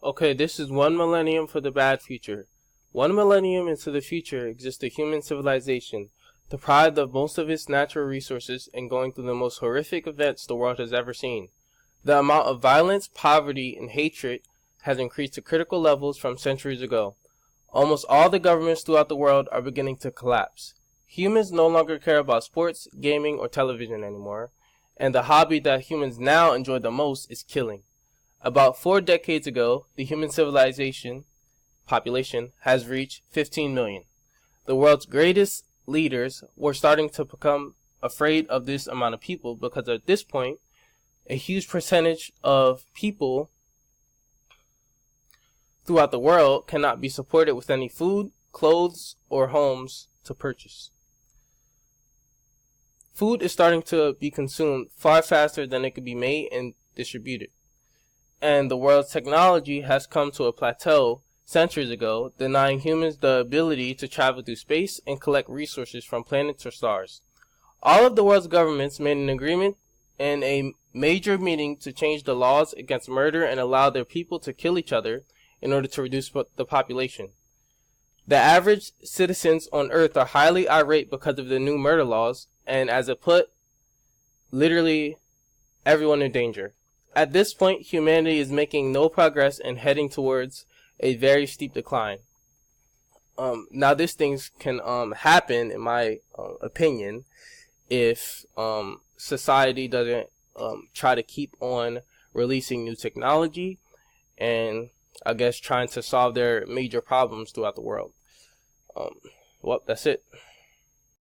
Okay, this is one millennium for the bad future. One millennium into the future exists a human civilization, deprived of most of its natural resources and going through the most horrific events the world has ever seen. The amount of violence, poverty, and hatred has increased to critical levels from centuries ago. Almost all the governments throughout the world are beginning to collapse. Humans no longer care about sports, gaming, or television anymore, and the hobby that humans now enjoy the most is killing. About 4 decades ago, the human civilization population has reached 15 million. The world's greatest leaders were starting to become afraid of this amount of people because at this point, a huge percentage of people throughout the world cannot be supported with any food, clothes, or homes to purchase. Food is starting to be consumed far faster than it could be made and distributed. And the world's technology has come to a plateau centuries ago, denying humans the ability to travel through space and collect resources from planets or stars. All of the world's governments made an agreement in a major meeting to change the laws against murder and allow their people to kill each other in order to reduce the population. The average citizens on Earth are highly irate because of the new murder laws, and as it put, literally everyone in danger. At this point, humanity is making no progress and heading towards a very steep decline. Now, these things can happen, in my opinion, if society doesn't try to keep on releasing new technology and, I guess, trying to solve their major problems throughout the world. Well, that's it.